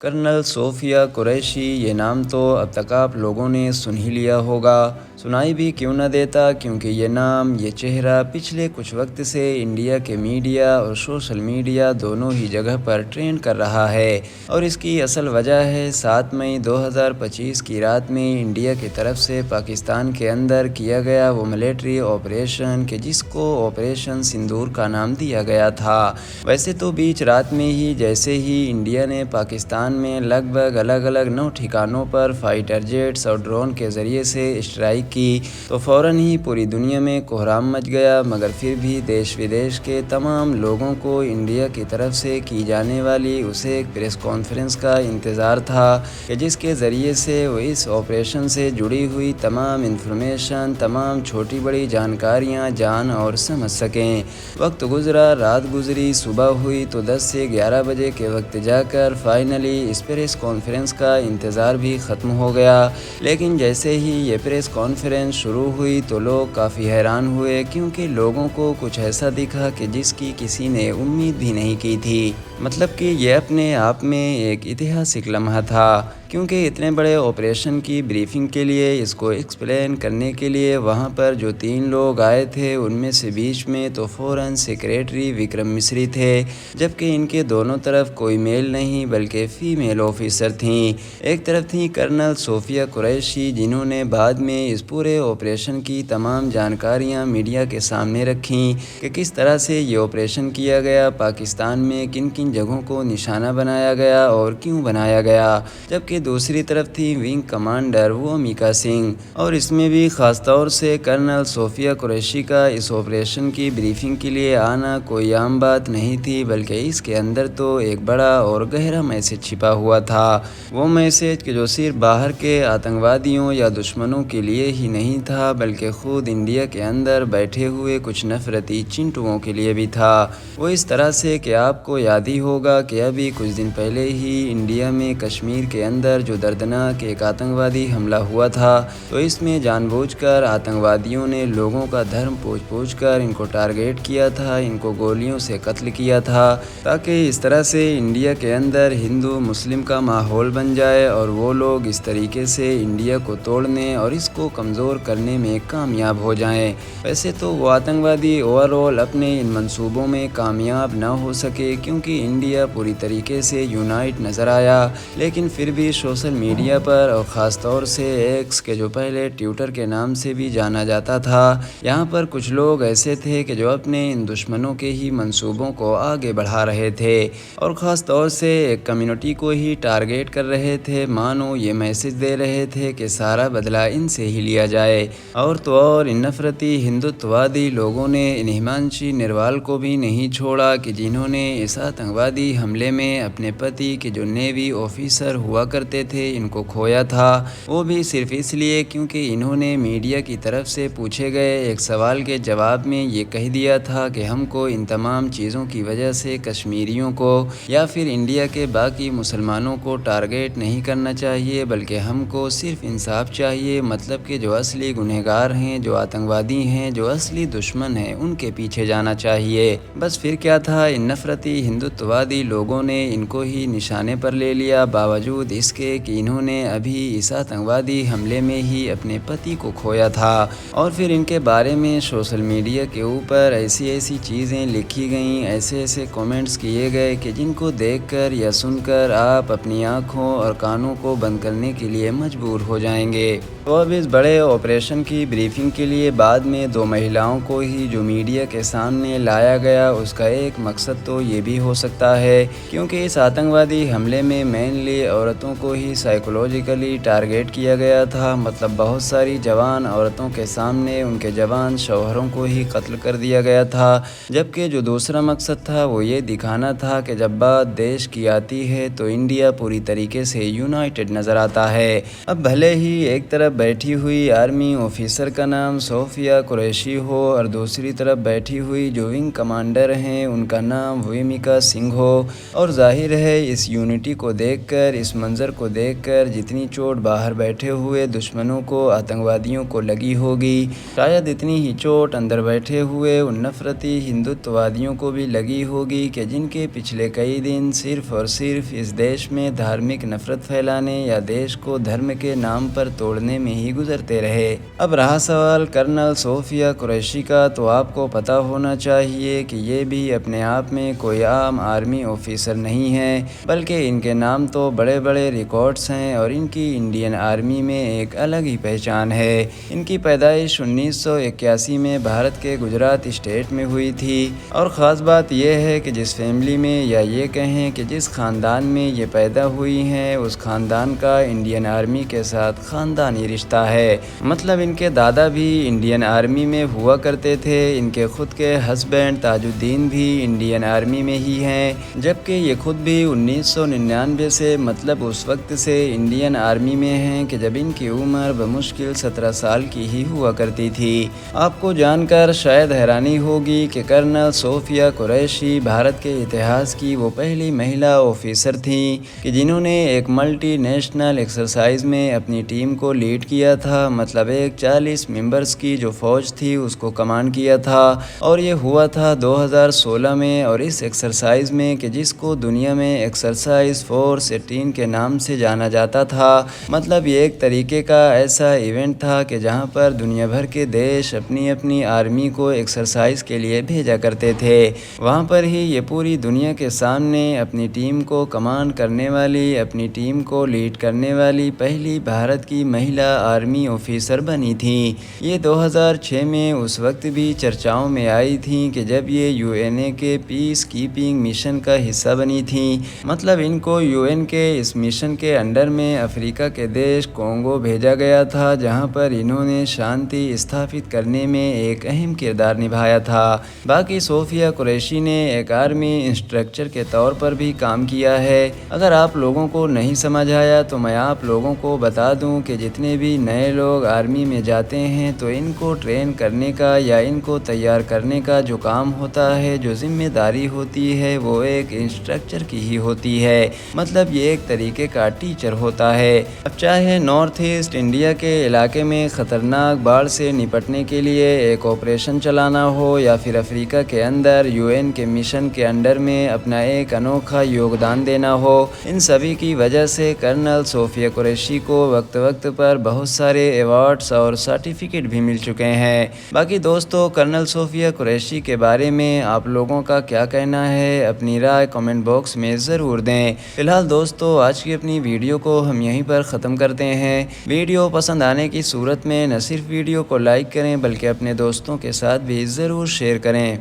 Colonel Sophia Qureshi, ये नाम तो अब तक आप लोगों ने सुन ही लिया होगा। सुनाई भी क्यों न देता, क्योंकि ये नाम, ये चेहरा पिछले कुछ वक्त से इंडिया के मीडिया और सोशल मीडिया दोनों ही जगह पर ट्रेंड कर रहा है। और इसकी असल वजह है 7 मई 2025 की रात में इंडिया की तरफ से पाकिस्तान के अंदर किया गया वो मिलिट्री ऑपरेशन कि जिसको ऑपरेशन सिंदूर का नाम दिया गया था। वैसे तो बीच रात में ही जैसे ही इंडिया ने पाकिस्तान में लगभग अलग अलग 9 ठिकानों पर फाइटर जेट्स और ड्रोन के ज़रिए से स्ट्राइक की तो फ़ौरन ही पूरी दुनिया में कोहराम मच गया। मगर फिर भी देश विदेश के तमाम लोगों को इंडिया की तरफ से की जाने वाली उसे एक प्रेस कॉन्फ्रेंस का इंतज़ार था कि जिसके ज़रिए से वो इस ऑपरेशन से जुड़ी हुई तमाम इंफॉर्मेशन, तमाम छोटी बड़ी जानकारियाँ जान और समझ सकें। वक्त गुज़रा, रात गुज़री, सुबह हुई तो 10 से 11 बजे के वक्त जाकर फाइनली इस प्रेस कॉन्फ्रेंस का इंतज़ार भी ख़त्म हो गया। लेकिन जैसे ही ये प्रेस कॉन्फ्रेंस शुरू हुई तो लोग काफ़ी हैरान हुए, क्योंकि लोगों को कुछ ऐसा दिखा कि जिसकी किसी ने उम्मीद भी नहीं की थी। मतलब कि ये अपने आप में एक ऐतिहासिक लम्हा था, क्योंकि इतने बड़े ऑपरेशन की ब्रीफिंग के लिए, इसको एक्सप्लेन करने के लिए वहाँ पर जो 3 लोग आए थे उनमें से बीच में तो फ़ौरन सेक्रेटरी विक्रम मिस्री थे, जबकि इनके दोनों तरफ कोई मेल नहीं बल्कि फ़ीमेल ऑफिसर थीं। एक तरफ थी कर्नल सोफिया कुरैशी, जिन्होंने बाद में इस पूरे ऑपरेशन की तमाम जानकारियाँ मीडिया के सामने रखीं कि किस तरह से ये ऑपरेशन किया गया, पाकिस्तान में किन किन जगहों को निशाना बनाया गया और क्यों बनाया गया। जबकि दूसरी तरफ थी विंग कमांडर वो मीका सिंह, और इसमें भी ख़ास तौर से कर्नल सोफिया कुरैशी का इस ऑपरेशन की ब्रीफिंग के लिए आना कोई आम बात नहीं थी, बल्कि इसके अंदर तो एक बड़ा और गहरा मैसेज छिपा हुआ था। वो मैसेज कि जो सिर्फ बाहर के आतंकवादियों या दुश्मनों के लिए ही नहीं था, बल्कि ख़ुद इंडिया के अंदर बैठे हुए कुछ नफरती चिंटुओं के लिए भी था। वो इस तरह से कि आपको याद ही होगा कि अभी कुछ दिन पहले ही इंडिया में कश्मीर के अंदर जो दर्दनाक एक आतंकवादी हमला हुआ था, तो इसमें जानबूझकर आतंकवादियों ने लोगों का धर्म पूछ कर इनको टारगेट किया था, इनको गोलियों से कत्ल किया था, ताकि इस तरह से इंडिया के अंदर हिंदू मुस्लिम का माहौल बन जाए और वो लोग इस तरीके से इंडिया को तोड़ने और इसको कमज़ोर करने में कामयाब हो जाएं। वैसे तो वो आतंकवादी ओवरऑल अपने इन मंसूबों में कामयाब ना हो सके, क्योंकि इंडिया पूरी तरीके से यूनाइट नज़र आया। लेकिन फिर भी सोशल मीडिया पर और ख़ास तौर से एक्स के जो पहले ट्विटर के नाम से भी जाना जाता था, यहाँ पर कुछ लोग ऐसे थे कि जो अपने इन दुश्मनों के ही मंसूबों को आगे बढ़ा रहे थे और ख़ास तौर से एक कम्युनिटी को ही टारगेट कर रहे थे। मानो ये मैसेज दे रहे थे कि सारा बदला इनसे ही लिया जाए। और तो और इन नफरती हिंदुत्ववादी लोगों ने इन हिमांशी निर्वाल को भी नहीं छोड़ा कि जिन्होंने इस आतंकवादी हमले में अपने पति के जो नेवी ऑफिसर हुआ करते थे इनको खोया था, वो भी सिर्फ इसलिए क्योंकि इन्होंने मीडिया की तरफ से पूछे गए एक सवाल के जवाब में ये कह दिया था कि हमको इन तमाम चीज़ों की वजह से कश्मीरियों को या फिर इंडिया के बाकी मुसलमानों को टारगेट नहीं करना चाहिए, बल्कि हमको सिर्फ इंसाफ चाहिए। मतलब कि जो असली गुनहगार हैं, जो आतंकवादी हैं, जो असली दुश्मन हैं, उनके पीछे जाना चाहिए। बस फिर क्या था, इन नफरती हिंदुत्ववादी लोगों ने इनको ही निशाने पर ले लिया, बावजूद इसके कि इन्होंने अभी इस आतंकवादी हमले में ही अपने पति को खोया था। और फिर इनके बारे में सोशल मीडिया के ऊपर ऐसी ऐसी चीज़ें लिखी गईं, ऐसे ऐसे कमेंट्स किए गए कि जिनको देखकर या सुनकर आप अपनी आँखों और कानों को बंद करने के लिए मजबूर हो जाएंगे। तो अब इस बड़े ऑपरेशन की ब्रीफिंग के लिए बाद में 2 महिलाओं को ही जो मीडिया के सामने लाया गया, उसका एक मकसद तो ये भी हो सकता है, क्योंकि इस आतंकवादी हमले में मेनली औरतों को ही साइकोलॉजिकली टारगेट किया गया था। मतलब बहुत सारी जवान औरतों के सामने उनके जवान शौहरों को ही कत्ल कर दिया गया था। जबकि जो दूसरा मकसद था वो ये दिखाना था कि जब बात देश की आती है तो इंडिया पूरी तरीके से यूनाइटेड नज़र आता है। अब भले ही एक तरफ बैठी हुई کوئی آرمی آفیسر کا نام صوفیہ قریشی ہو اور دوسری طرف بیٹھی ہوئی جو ونگ کمانڈر ہیں ان کا نام ویمیکا سنگھ ہو، اور ظاہر ہے اس یونٹی کو دیکھ کر، اس منظر کو دیکھ کر جتنی چوٹ باہر بیٹھے ہوئے دشمنوں کو، آتنکوادیوں کو لگی ہوگی، شاید اتنی ہی چوٹ اندر بیٹھے ہوئے ان نفرتی ہندوتوادیوں کو بھی لگی ہوگی کہ جن کے پچھلے کئی دن صرف اور صرف اس دیش میں دھارمک نفرت پھیلانے یا دیش کو دھرم کے نام پر توڑنے میں ہی گزرتے رہے۔ اب رہا سوال کرنل صوفیہ قریشی کا، تو آپ کو پتہ ہونا چاہیے کہ یہ بھی اپنے آپ میں کوئی عام آرمی آفیسر نہیں ہیں، بلکہ ان کے نام تو بڑے بڑے ریکارڈز ہیں اور ان کی انڈین آرمی میں ایک الگ ہی پہچان ہے۔ ان کی پیدائش 1981 میں بھارت کے گجرات اسٹیٹ میں ہوئی تھی، اور خاص بات یہ ہے کہ جس فیملی میں یا یہ کہیں کہ جس خاندان میں یہ پیدا ہوئی ہیں اس خاندان کا انڈین آرمی کے ساتھ خاندانی رشتہ ہے۔ مطلب ان کے دادا بھی انڈین آرمی میں ہوا کرتے تھے، ان کے خود کے ہسبینڈ تاج الدین بھی انڈین آرمی میں ہی ہیں، جبکہ یہ خود بھی 1999 سے مطلب اس وقت سے انڈین آرمی میں ہیں کہ جب ان کی عمر بمشکل 17 سال کی ہی ہوا کرتی تھی۔ آپ کو جان کر شاید حیرانی ہوگی کہ کرنل صوفیہ قریشی بھارت کے اتہاس کی وہ پہلی مہیلا آفیسر تھیں کہ جنہوں نے ایک ملٹی نیشنل ایکسرسائز میں اپنی ٹیم کو لیڈ کیا تھا، مطلب ایک 40 ممبرز کی جو فوج تھی اس کو کمانڈ کیا تھا، اور یہ ہوا تھا 2016 میں، اور اس ایکسرسائز میں کہ جس کو دنیا میں ایکسرسائز فورس 18 کے نام سے جانا جاتا تھا، مطلب یہ ایک طریقے کا ایسا ایونٹ تھا کہ جہاں پر دنیا بھر کے دیش اپنی اپنی آرمی کو ایکسرسائز کے لیے بھیجا کرتے تھے۔ وہاں پر ہی یہ پوری دنیا کے سامنے اپنی ٹیم کو کمانڈ کرنے والی، اپنی ٹیم کو لیڈ کرنے والی پہلی بھارت کی مہیلا آرمی آفیسر بنی تھیں۔ یہ 2006 میں اس وقت بھی چرچاؤں میں آئی تھیں کہ جب یہ یو این اے کے پیس کیپنگ مشن کا حصہ بنی تھیں، مطلب ان کو یو این کے اس مشن کے انڈر میں افریقہ کے دیش کونگو بھیجا گیا تھا، جہاں پر انہوں نے شانتی استھاپت کرنے میں ایک اہم کردار نبھایا تھا۔ باقی صوفیہ قریشی نے ایک آرمی انسٹرکٹر کے طور پر بھی کام کیا ہے۔ اگر آپ لوگوں کو نہیں سمجھ آیا تو میں آپ لوگوں کو بتا دوں کہ جتنے بھی نئے لوگ آرمی میں جاتے ہیں تو ان کو ٹرین کرنے کا یا ان کو تیار کرنے کا جو کام ہوتا ہے، جو ذمہ داری ہوتی ہے، وہ ایک انسٹرکٹر کی ہی ہوتی ہے، مطلب یہ ایک طریقے کا ٹیچر ہوتا ہے۔ اب چاہے نارتھ ایسٹ انڈیا کے علاقے میں خطرناک باڑھ سے نپٹنے کے لیے ایک آپریشن چلانا ہو، یا پھر افریقہ کے اندر یو این کے مشن کے انڈر میں اپنا ایک انوکھا یوگدان دینا ہو، ان سبھی کی وجہ سے کرنل صوفیہ قریشی کو وقت وقت پر بہت سارے ایوارڈز اور سرٹیفکیٹ بھی مل چکے ہیں۔ باقی دوستو، کرنل صوفیہ قریشی کے بارے میں آپ لوگوں کا کیا کہنا ہے؟ اپنی رائے کمنٹ باکس میں ضرور دیں۔ فی الحال دوستو، آج کی اپنی ویڈیو کو ہم یہیں پر ختم کرتے ہیں۔ ویڈیو پسند آنے کی صورت میں نہ صرف ویڈیو کو لائک کریں بلکہ اپنے دوستوں کے ساتھ بھی ضرور شیئر کریں۔